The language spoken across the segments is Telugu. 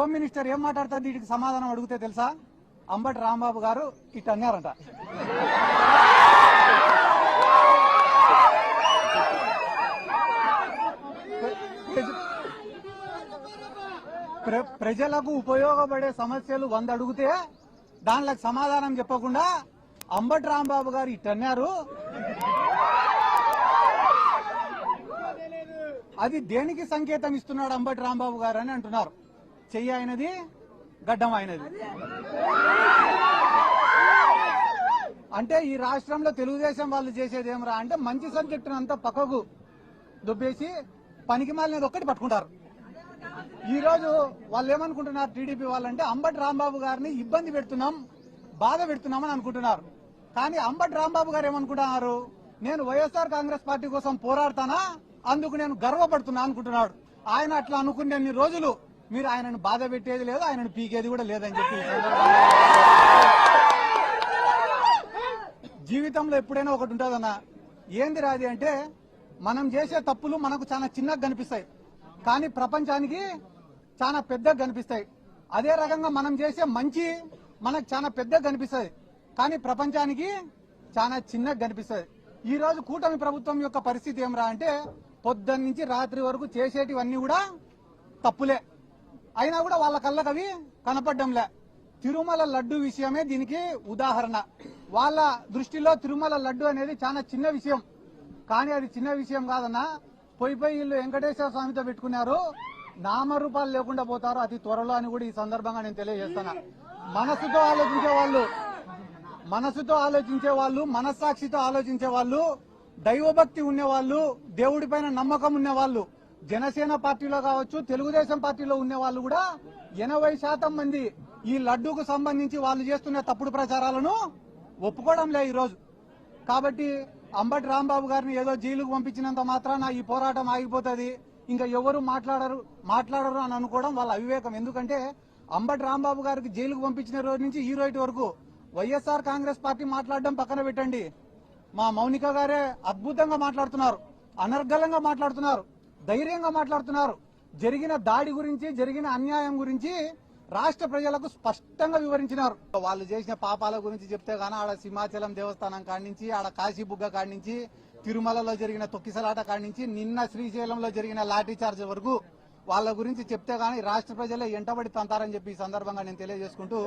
హోమ్ మినిస్టర్ ఏం మాట్లాడతారు వీటికి సమాధానం అడిగితే తెలుసా? అంబటి రాంబాబు గారు ఇట్ అన్నారంట. ప్రజలకు ఉపయోగపడే సమస్యలు 100 అడిగితే దానికి సమాధానం చెప్పకుండా అంబటి రాంబాబు గారు ఇట్ అన్నారు. అది దేనికి సంకేతం ఇస్తున్నాడు అంబటి రాంబాబు గారు అని అంటున్నారు. చెయ్యి అయినది, గడ్డం అయినది. అంటే ఈ రాష్ట్రంలో తెలుగుదేశం వాళ్ళు చేసేది ఏమరా అంటే మంచి సబ్జెక్టును అంతా పక్కకు దుబ్బేసి పనికి మాలినది ఒక్కటి పట్టుకుంటారు. ఈ రోజు వాళ్ళు ఏమనుకుంటున్నారు టీడీపీ వాళ్ళంటే అంబటి రాంబాబు గారిని ఇబ్బంది పెడుతున్నాం, బాధ పెడుతున్నామని అనుకుంటున్నారు. కానీ అంబటి రాంబాబు గారు ఏమనుకుంటున్నారు, నేను వైఎస్ఆర్ కాంగ్రెస్ పార్టీ కోసం పోరాడతానా, అందుకు నేను గర్వపడుతున్నా అనుకుంటున్నాడు. ఆయన అట్లా అనుకునే రోజులు మీరు ఆయనను బాధ పెట్టేది లేదు, ఆయనను పీకేది కూడా లేదని చెప్పి జీవితంలో ఎప్పుడైనా ఒకటి ఉంటుందన్నా, ఏంది రాది అంటే మనం చేసే తప్పులు మనకు చాలా చిన్నగా కనిపిస్తాయి, కానీ ప్రపంచానికి చాలా పెద్దగా కనిపిస్తాయి. అదే రకంగా మనం చేసే మంచి మనకు చాలా పెద్దగా కనిపిస్తుంది, కానీ ప్రపంచానికి చాలా చిన్నగా కనిపిస్తుంది. ఈ రోజు కూటమి ప్రభుత్వం యొక్క పరిస్థితి ఏమరా అంటే పొద్దున్న నుంచి రాత్రి వరకు చేసేటివన్నీ కూడా తప్పులే, అయినా కూడా వాళ్ళ కళ్ళకు అవి కనపడ్డంలే. తిరుమల లడ్డు విషయమే దీనికి ఉదాహరణ. వాళ్ళ దృష్టిలో తిరుమల లడ్డు అనేది చాలా చిన్న విషయం, కానీ అది చిన్న విషయం కాదన్నా. పోయి వీళ్ళు వెంకటేశ్వర స్వామితో పెట్టుకున్నారు, నామరూపాలు లేకుండా పోతారు అతి త్వరలో అని కూడా ఈ సందర్భంగా నేను తెలియజేస్తున్నా. మనసుతో ఆలోచించే వాళ్ళు, మనస్సాక్షితో ఆలోచించే వాళ్ళు, దైవభక్తి ఉన్నవాళ్ళు, దేవుడి పైన నమ్మకం ఉన్నవాళ్ళు, జనసేన పార్టీలో కావచ్చు, తెలుగుదేశం పార్టీలో ఉన్న వాళ్ళు కూడా 80% మంది ఈ లడ్డూకు సంబంధించి వాళ్ళు చేస్తున్న తప్పుడు ప్రచారాలను ఒప్పుకోవడం లే ఈ రోజు. కాబట్టి అంబటి రాంబాబు గారిని ఏదో జైలుకు పంపించినంత మాత్రాన ఈ పోరాటం ఆగిపోతుంది, ఇంకా ఎవరు మాట్లాడరు అని అనుకోవడం వాళ్ళ అవివేకం. ఎందుకంటే అంబటి రాంబాబు గారికి జైలుకు పంపించిన రోజు నుంచి ఈ రోజు వరకు వైఎస్ఆర్ కాంగ్రెస్ పార్టీ మాట్లాడడం పక్కన పెట్టండి, మా మౌనిక గారే అద్భుతంగా మాట్లాడుతున్నారు, అనర్గళంగా మాట్లాడుతున్నారు, ధైర్యంగా మాట్లాడుతున్నారు. జరిగిన దాడి గురించి, జరిగిన అన్యాయం గురించి రాష్ట్ర ప్రజలకు స్పష్టంగా వివరించినారు. వాళ్ళు చేసిన పాపాల గురించి చెప్తే గానీ ఆడ సింహాచలం దేవస్థానం కాడి నుంచి, ఆడ కాశీబుగ్గ కాడి నుంచి, తిరుమలలో జరిగిన తొక్కిసలాట కాడి నుంచి, నిన్న శ్రీశైలంలో జరిగిన లాఠీ చార్జ్ వరకు వాళ్ళ గురించి చెప్తే గానీ రాష్ట్ర ప్రజలే ఎంటబడి తంతారని చెప్పి ఈ సందర్భంగా నేను తెలియజేసుకుంటూ,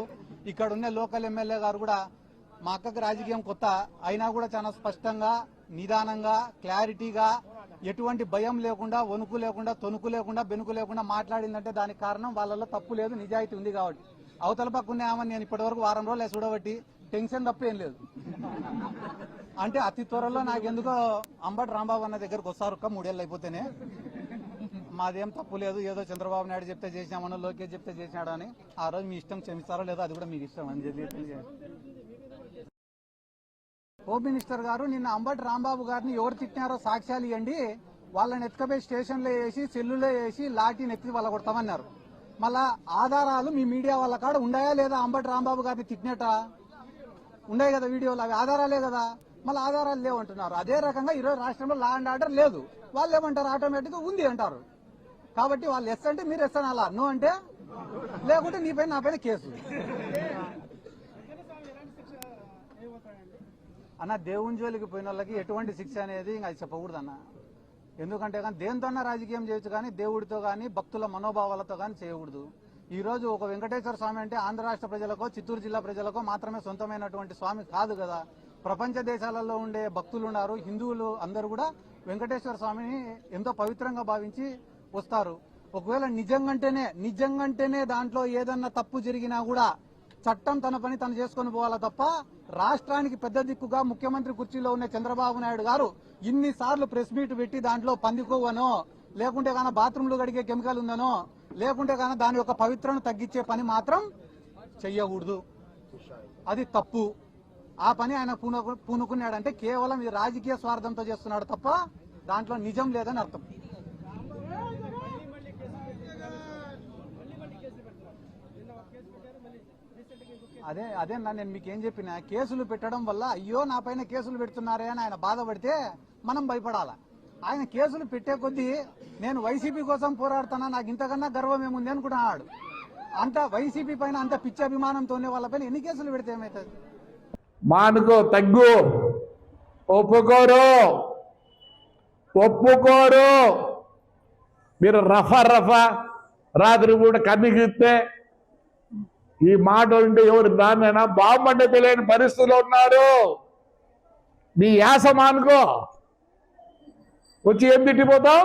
ఇక్కడ ఉన్న లోకల్ ఎమ్మెల్యే గారు కూడా మా అక్కకి రాజకీయం కొత్త అయినా కూడా చాలా స్పష్టంగా, నిదానంగా, క్లారిటీగా, ఎటువంటి భయం లేకుండా, వణుకు లేకుండా, తొణుకు లేకుండా, బెనుకు లేకుండా మాట్లాడిందంటే దానికి కారణం వాళ్ళలో తప్పు లేదు, నిజాయితీ ఉంది కాబట్టి. అవతల పక్కనే ఆమెను నేను ఇప్పటివరకు 1 వారం రోజులు చూడబట్టి టెన్షన్ తప్ప ఏం లేదు. అంటే అతి త్వరలో నాకెందుకో అంబటి రాంబాబు అన్న దగ్గరకు వస్తారు 3 ఏళ్ళు అయిపోతేనే. మాదేం తప్పు లేదు, ఏదో చంద్రబాబు నాయుడు చెప్తే చేసినామనో, లోకేష్ చెప్తే చేసినాడు అని. ఆ రోజు మీ ఇష్టం, క్షమిస్తారో లేదో అది కూడా మీకు ఇష్టం అని చెప్పి. హోమ్ మినిస్టర్ గారు నిన్న అంబటి రాంబాబు గారిని ఎవరు తిట్టినారో సాక్ష్యాలు ఇవ్వండి, వాళ్ళని ఎత్తుకపోయి స్టేషన్లో వేసి, సెల్లులో వేసి, లాఠీని ఎత్తి వాళ్ళ కొడతామన్నారు. మళ్ళా ఆధారాలు మీ మీడియా వాళ్ళ కాడ ఉన్నాయా లేదా? అంబటి రాంబాబు గారిని తిట్టినట్ట ఉన్నాయి కదా వీడియోలు, అవి ఆధారాలే కదా. మళ్ళీ ఆధారాలు లేవంటున్నారు. అదే రకంగా ఈరోజు రాష్ట్రంలో లా అండ్ ఆర్డర్ లేదు, వాళ్ళు ఏమంటారు ఆటోమేటిక్ గా ఉంది అంటారు. కాబట్టి వాళ్ళు ఎస్ అంటే మీరు ఎస్ అనాలా, నో అంటే లేకుంటే నీ పైన నా పైన కేసు. అన్న దేవుని జోలికి పోయిన వాళ్ళకి ఎటువంటి శిక్ష అనేది ఇంకా అది చెప్పకూడదు అన్న. ఎందుకంటే కానీ దేంతో రాజకీయం చేయొచ్చు, కానీ దేవుడితో కానీ భక్తుల మనోభావాలతో కానీ చేయకూడదు. ఈ రోజు ఒక వెంకటేశ్వర స్వామి అంటే ఆంధ్ర రాష్ట్ర ప్రజలకో, చిత్తూరు జిల్లా ప్రజలకో మాత్రమే సొంతమైనటువంటి స్వామి కాదు కదా. ప్రపంచ దేశాలలో ఉండే భక్తులు ఉన్నారు, హిందువులు అందరూ కూడా వెంకటేశ్వర స్వామిని ఎంతో పవిత్రంగా భావించి వస్తారు. ఒకవేళ నిజంగంటేనే దాంట్లో ఏదన్నా తప్పు జరిగినా కూడా చట్టం తన పని తను చేసుకుని పోవాలా తప్ప, రాష్ట్రానికి పెద్ద దిక్కుగా ముఖ్యమంత్రి కుర్చీలో ఉన్న చంద్రబాబు నాయుడు గారు ఇన్నిసార్లు ప్రెస్ మీట్ పెట్టి దాంట్లో పందికొవ్వనో, లేకుంటే గాన బాత్రూంలు గడిగే కెమికల్ ఉందనో, లేకుంటే గాన దాని యొక్క పవిత్రను తగ్గించే పని మాత్రం చెయ్యకూడదు. అది తప్పు. ఆ పని ఆయన పూనుకున్నాడంటే కేవలం ఈ రాజకీయ స్వార్థంతో చేస్తున్నాడు తప్ప దాంట్లో నిజం లేదని అర్థం. అదే నేను మీకేం చెప్పినా, కేసులు పెట్టడం వల్ల అయ్యో నా పైన కేసులు పెడుతున్నారే అని ఆయన బాధపడితే మనం భయపడాలా. ఆయన కేసులు పెట్టే కొద్దీ నేను వైసీపీ కోసం పోరాడుతున్నా, నాకు ఇంతకన్నా గర్వం ఏముంది అనుకుంటున్నాడు. అంత వైసీపీ పైన అంత పిచ్చి అభిమానంతో ఉన్న వాళ్ళపైన ఎన్ని కేసులు పెడితే ఏమవుతుంది? మానుకో, తగ్గు, ఒప్పుకోరు. మీరు రఫా రాత్రి కూడా కన్నిగిస్తే ఈ మాట ఉంటే ఎవరు దాన్నైనా బాగుపడ్డ తెలియని పరిస్థితుల్లో ఉన్నారు. నీ యాస మానుకో. వచ్చి ఏం తిట్టిపోతావు?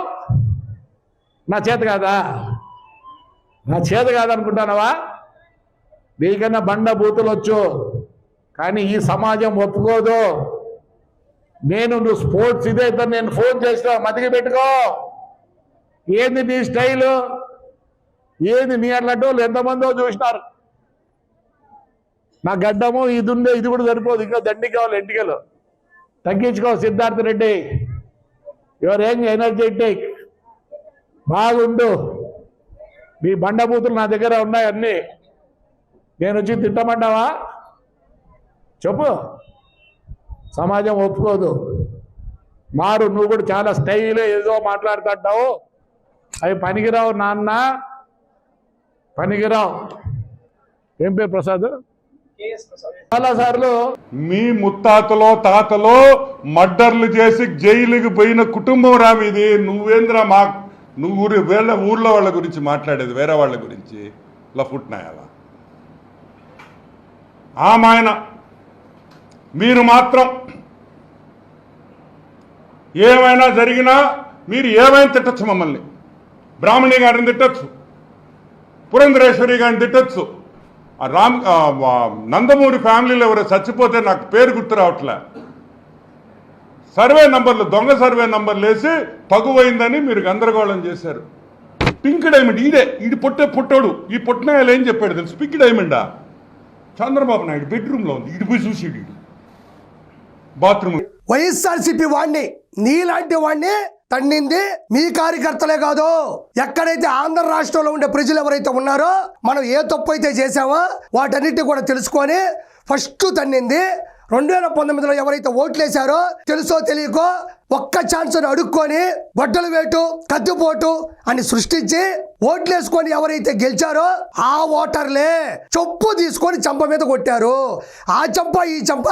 నా చేత కాదనుకుంటానవా? నీకన్నా బండ బూతులు వచ్చు, కానీ ఈ సమాజం ఒప్పుకోదు. నువ్వు స్పోర్ట్స్ ఇదైతే నేను ఫోన్ చేసినా మతికి పెట్టుకో. ఏంది నీ స్టైలు? ఏంది నీ అట్లాంటి వాళ్ళు ఎంతమందో చూసినారు. నా గడ్డము ఇది ఉండే, ఇది కూడా సరిపోదు, ఇంకా దండికి కావాలి ఎంటికలు. తగ్గించుకో Siddhartha Reddy. Your young, energetic, బాగుండు. మీ బండబూతులు నా దగ్గర ఉన్నాయి అన్నీ. నేను వచ్చి తిట్టమంటావా? చెప్పు. సమాజం ఒప్పుకోదు. మారు. నువ్వు కూడా చాలా స్టైల్ ఏదో మాట్లాడుతుంటావు. అవి పనికిరావు నాన్న, పనికిరావు. ఏం పేరు? ప్రసాద్. చాలా సార్లు మీ ముత్తాతలో తాతలో మర్డర్లు చేసి జైలుకి పోయిన కుటుంబం రా మీది. నువ్వేంద్రా నువ్వు ఊర్లో వాళ్ళ గురించి మాట్లాడేది, వేరే వాళ్ళ గురించి లఫుట్నాయాలా? ఆమాయన మీరు మాత్రం ఏమైనా జరిగినా మీరు ఏమైనా తిట్టచ్చు. మమ్మల్ని బ్రాహ్మణి గారిని తిట్టచ్చు, పురంధరేశ్వరి గారిని తిట్టచ్చు. నందమూరి ఫ్యామిలీలో ఎవరో చచ్చిపోతే నాకు పేరు గుర్తు రావట్లే, సర్వే నంబర్లు, దొంగ సర్వే నంబర్లు వేసి తగువైందని మీరు గందరగోళం చేశారు. పింక్ డైమండ్ ఈడు పుట్టోడు. ఈ పుట్టినాయాలు ఏం చెప్పాడు తెలుసు? పింక్ డైమండా? చంద్రబాబు నాయుడు బెడ్రూమ్లో ఉంది. ఇటు పోయి చూసి బాత్రూమ్. వైఎస్ఆర్సీపీ వాడిని, నీలాంటి వాడిని తన్నింది మీ కార్యకర్తలే కాదు. ఎక్కడైతే ఆంధ్ర రాష్ట్రంలో ఉండే ప్రజలు ఎవరైతే ఉన్నారో, మనం ఏ తప్పు అయితే చేశామో వాటన్నిటిని కూడా తెలుసుకొని ఫస్ట్ తన్నింది 2019లో ఎవరైతే ఓట్లేశారో తెలుసో తెలియకో ఒక్క ఛాన్స్ అడుక్కొని బొడ్డలు వేటు, కత్తిపోటు అని సృష్టించి ఓట్లేసుకొని ఎవరైతే గెలిచారో ఆ ఓటర్లే చొప్పు తీసుకొని చంప మీద కొట్టారు. ఆ చంప ఈ చంప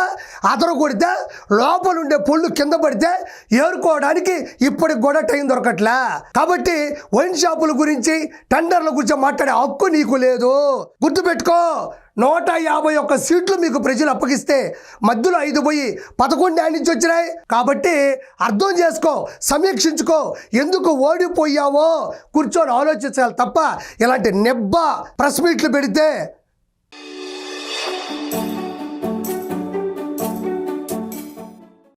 అదరు కొడితే లోపలుండే పుళ్ళు కింద పడితే ఏరుకోవడానికి ఇప్పటికి కూడా టైం దొరకట్లే. కాబట్టి వైన్ షాపుల గురించి, టెండర్ల గురించి మాట్లాడే హక్కు నీకు లేదు. గుర్తుపెట్టుకో. 151 సీట్లు మీకు ప్రజలు అప్పగిస్తే మధ్యలో 5 పోయి 11 నుంచి వచ్చినాయి. కాబట్టి అర్థం చేసుకో, సమీక్షించుకో. ఎందుకు ఓడిపోయావో కూర్చొని ఆలోచించాలి తప్ప ఇలాంటి నెబ్బ ప్రెస్ మీట్లు పెడితే